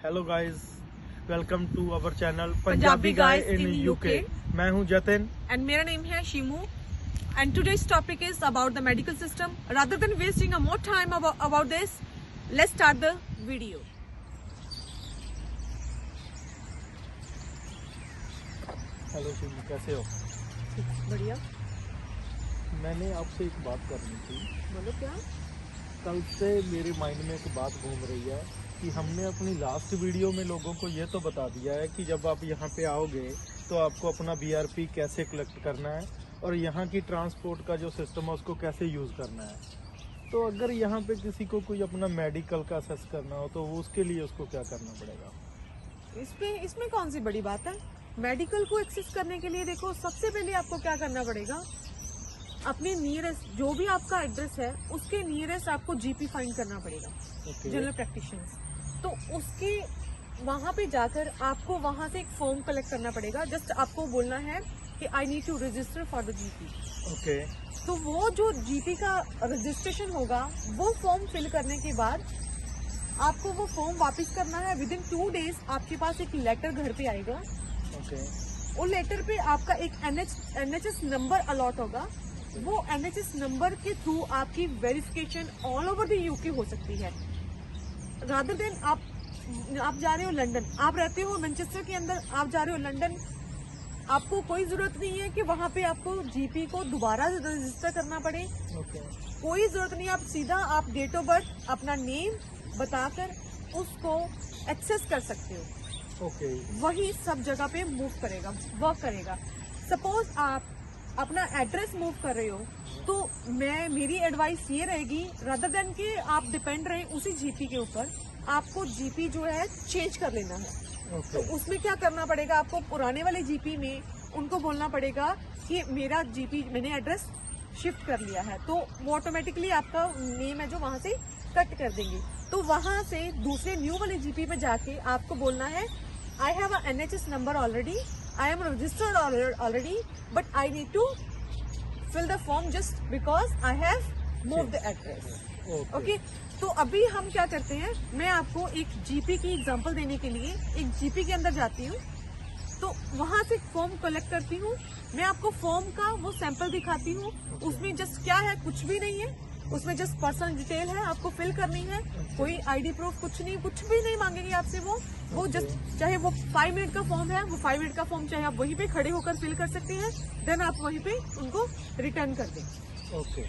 Hello guys, welcome to our channel Punjabi guys in UK. मैं हूं Jatin and मेरा name है Shimu and today's topic is about the medical system. Rather than wasting a more time about this, let's start the video. Hello Shimu, कैसे हो? बढ़िया। मैंने आपसे एक बात करनी थी। बोलो क्या? कल से मेरे माइंड में एक बात घूम रही है कि हमने अपनी लास्ट वीडियो में लोगों को ये तो बता दिया है कि जब आप यहाँ पे आओगे तो आपको अपना बीआरपी कैसे कलेक्ट करना है और यहाँ की ट्रांसपोर्ट का जो सिस्टम है उसको कैसे यूज़ करना है। तो अगर यहाँ पे किसी को कोई अपना मेडिकल का असेस करना हो तो उसके लिए उसको क्या करना पड़ेगा? इसमें कौन सी बड़ी बात है? मेडिकल को एक्सेस करने के लिए देखो, सबसे पहले आपको क्या करना पड़ेगा, अपने नियरेस्ट जो भी आपका एड्रेस है उसके नियरेस्ट आपको जीपी फाइंड करना पड़ेगा, जनरल प्रैक्टिशनर्स। तो उसके वहां पे जाकर आपको वहां से एक फॉर्म कलेक्ट करना पड़ेगा। जस्ट आपको बोलना है कि I need to register for the GP. Okay. तो वो जो जीपी का रजिस्ट्रेशन होगा वो फॉर्म फिल करने के बाद आपको वो फॉर्म वापस करना है। विद इन 2 डेज आपके पास एक लेटर घर पे आएगा। ओके। वो लेटर पे आपका एक एनएचएस नंबर अलॉट होगा। वो एनएचएस नंबर के थ्रू आपकी verification all over the UK हो सकती है। रादर देन आप जा रहे हो लंदन, आप रहते हो मैनचेस्टर के अंदर, आप जा रहे हो लंदन, आपको कोई जरूरत नहीं है कि वहां पे आपको जीपी को दोबारा रजिस्टर करना पड़े। कोई जरूरत नहीं, आप सीधा आप डेट ऑफ बर्थ अपना नेम बताकर उसको एक्सेस कर सकते हो। वही सब जगह पे मूव करेगा, वर्क करेगा। सपोज आप अपना एड्रेस मूव कर रहे हो तो मेरी एडवाइस ये रहेगी, रादर देन कि आप डिपेंड रहे उसी जीपी के ऊपर, आपको जीपी जो है चेंज कर लेना है। तो उसमें क्या करना पड़ेगा, आपको पुराने वाले जीपी में उनको बोलना पड़ेगा कि मेरा जीपी मैंने एड्रेस शिफ्ट कर लिया है, तो वो ऑटोमेटिकली आपका नेम है जो वहां से कट कर देंगे। तो वहां से दूसरे न्यू वाले जीपी में जाके आपको बोलना है I have a NHS number already, I am registered already, but I need to fill the form just because I have moved the address. Okay. तो अभी हम क्या करते हैं, मैं आपको एक जीपी की एग्जांपल देने के लिए एक जीपी के अंदर जाती हूँ। तो वहां से फॉर्म कलेक्ट करती हूँ। मैं आपको फॉर्म का वो सैंपल दिखाती हूँ। उसमें जस्ट क्या है, कुछ भी नहीं है, उसमें जस्ट पर्सनल डिटेल है, आपको फिल करनी है। कोई आईडी प्रूफ कुछ भी नहीं मांगेगी आपसे। वो जस्ट चाहे वो 5 मिनट का फॉर्म है, वो 5 मिनट का फॉर्म चाहे आप वहीं पे खड़े होकर फिल कर सकते हैं, देन आप वहीं पे उनको रिटर्न कर दें। ओके।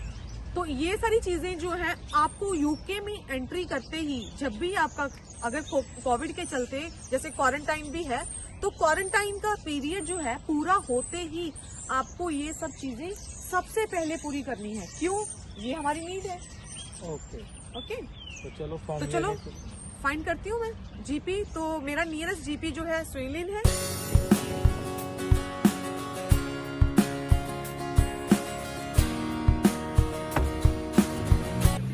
तो ये सारी चीजें जो है आपको यूके में एंट्री करते ही, जब भी आपका अगर कोविड के चलते जैसे क्वारंटाइन भी है, तो क्वारंटाइन का पीरियड जो है पूरा होते ही आपको ये सब चीजें सबसे पहले पूरी करनी है। क्यों? ये हमारी नीड है। ओके। तो चलो फाइंड करती हूँ मैं जीपी। तो मेरा नियरेस्ट जीपी जो है स्वेलिन है।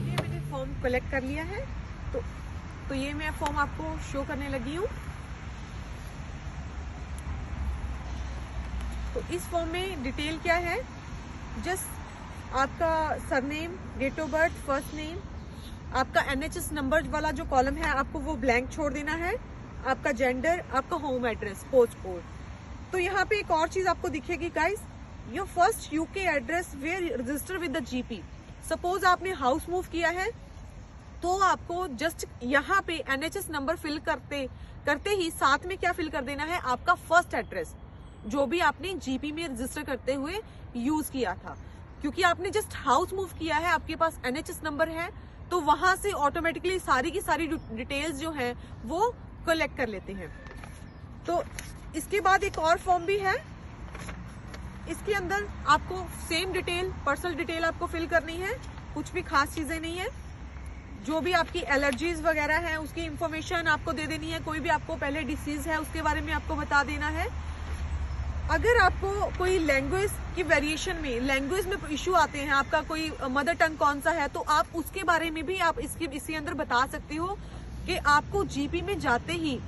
ये मैंने फॉर्म कलेक्ट कर लिया है। तो ये मैं फॉर्म आपको शो करने लगी हूँ। तो इस फॉर्म में डिटेल क्या है, जस्ट आपका surname, date of birth, first name, आपका एनएचएस नंबर वाला जो कॉलम है आपको वो ब्लैंक छोड़ देना है, आपका जेंडर, आपका होम एड्रेस, पोस्ट कोड। तो यहाँ पे एक और चीज आपको दिखेगी guys, your first UK address where register with the GP. Suppose आपने हाउस मूव किया है तो आपको जस्ट यहाँ पे एनएचएस नंबर फिल करते ही साथ में क्या फिल कर देना है, आपका फर्स्ट एड्रेस जो भी आपने जीपी में रजिस्टर करते हुए यूज किया था। क्योंकि आपने जस्ट हाउस मूव किया है, आपके पास एनएचएस नंबर है, तो वहां से ऑटोमेटिकली सारी की सारी डिटेल्स जो हैं वो कलेक्ट कर लेते हैं। तो इसके बाद एक और फॉर्म भी है, इसके अंदर आपको सेम डिटेल, पर्सनल डिटेल आपको फिल करनी है। कुछ भी खास चीजें नहीं है। जो भी आपकी एलर्जीज वगैरह है उसकी इंफॉर्मेशन आपको दे देनी है। कोई भी आपको पहले डिसीज है उसके बारे में आपको बता देना है। अगर आपको कोई लैंग्वेज की वेरिएशन में, लैंग्वेज में इशू आते हैं, आपका कोई मदर टंग कौन सा है, तो आप उसके बारे में भी आप इसके अंदर बता सकते हो कि आपको जीपी में जाते ही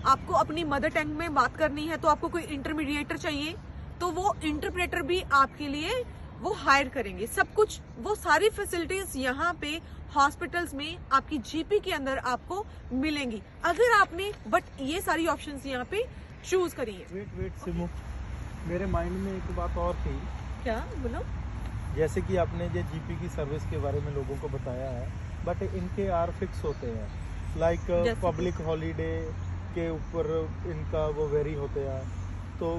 आपको अपनी मदर टंग में बात करनी है, तो आपको कोई इंटरमीडिएटर चाहिए तो वो इंटरप्रेटर भी आपके लिए वो हायर करेंगे, सब कुछ वो सारी फैसिलिटीज यहाँ पे हॉस्पिटल्स में आपकी जीपी के अंदर आपको मिलेंगी, अगर आपने बट ये सारी ऑप्शंस यहाँ पे चूज करी है। वेट सिमू, मेरे माइंड में एक बात और थी। क्या बोलो? जैसे कि आपने ये जीपी की सर्विस के बारे में लोगों को बताया है, बट इनके आर फिक्स होते हैं, लाइक पब्लिक हॉलीडे के ऊपर इनका वो वेरी होते हैं। तो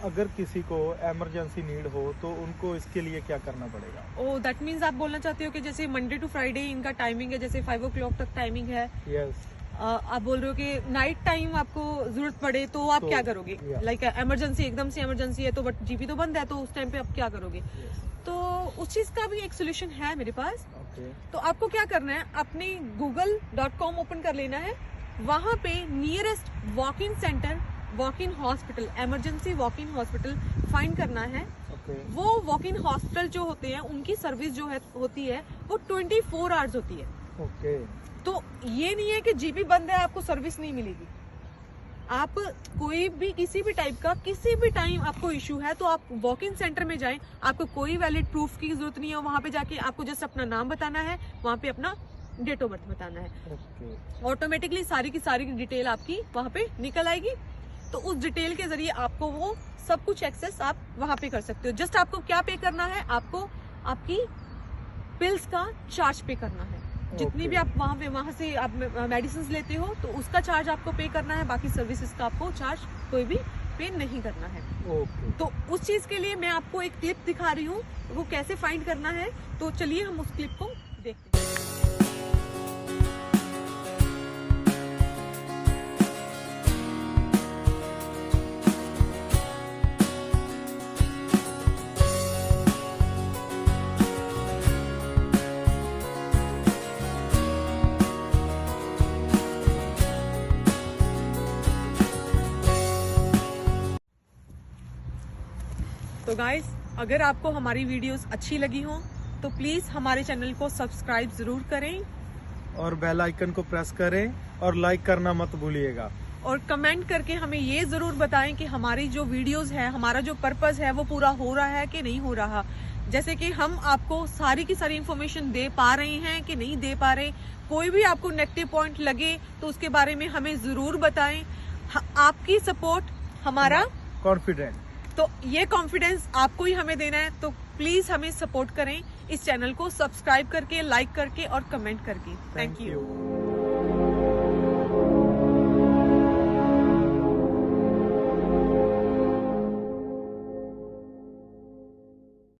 अगर किसी को इमरजेंसी नीड हो तो उनको इसके लिए क्या करना पड़ेगा? ओ दैट मीन्स आप बोलना चाहते हो कि जैसे मंडे टू फ्राइडे इनका टाइमिंग है, जैसे 5 o'clock तक टाइमिंग है। यस। आप बोल रहे हो कि नाइट टाइम आपको जरूरत पड़े तो आप क्या करोगे? लाइक इमरजेंसी, एकदम से इमरजेंसी है तो बट जीपी तो बंद है, तो उस टाइम पे आप क्या करोगे? तो उस चीज का भी एक सोल्यूशन है मेरे पास। तो आपको क्या करना है, अपने google.com ओपन कर लेना है, वहां पे nearest walk in centre, walk in hospital, emergency walk in hospital find करना है। वो वॉक इन हॉस्पिटल जो होते हैं उनकी सर्विस जो है होती है वो 24 आवर्स होती है। तो ये नहीं है कि जीपी बंद है आपको सर्विस नहीं मिलेगी। आप कोई भी किसी भी टाइप का किसी भी टाइम आपको इशू है तो आप वॉक इन सेंटर में जाएं, आपको कोई वैलिड प्रूफ की जरूरत नहीं है। वहां पे जाके आपको जस्ट अपना नाम बताना है, वहां पे अपना डेट ऑफ बर्थ बताना है, ऑटोमेटिकली सारी की सारी डिटेल आपकी वहां पे निकल आएगी। तो उस डिटेल के जरिए आपको वो सब कुछ एक्सेस आप वहां पे कर सकते हो। जस्ट आपको क्या पे करना है, आपको आपकी पिल्स का चार्ज पे करना है। जितनी भी आप वहां से आप मेडिसिन लेते हो तो उसका चार्ज आपको पे करना है, बाकी सर्विसेज का आपको चार्ज कोई भी पे नहीं करना है। तो उस चीज के लिए मैं आपको एक क्लिप दिखा रही हूँ, वो कैसे फाइंड करना है। तो चलिए हम उस क्लिप को देखते हैं। तो गाइस, अगर आपको हमारी वीडियोस अच्छी लगी हो तो प्लीज हमारे चैनल को सब्सक्राइब जरूर करें और बेल आइकन को प्रेस करें और लाइक करना मत भूलिएगा। और कमेंट करके हमें ये जरूर बताएं कि हमारी जो वीडियोस है, हमारा जो पर्पस है वो पूरा हो रहा है कि नहीं हो रहा। जैसे कि हम आपको सारी की सारी इंफॉर्मेशन दे पा रहे हैं कि नहीं दे पा रहे। कोई भी आपको नेगेटिव पॉइंट लगे तो उसके बारे में हमें जरूर बताएं। आपकी सपोर्ट हमारा कॉन्फिडेंट, तो ये कॉन्फिडेंस आपको ही हमें देना है। तो प्लीज हमें सपोर्ट करें, इस चैनल को सब्सक्राइब करके, लाइक करके और कमेंट करके। Thank you.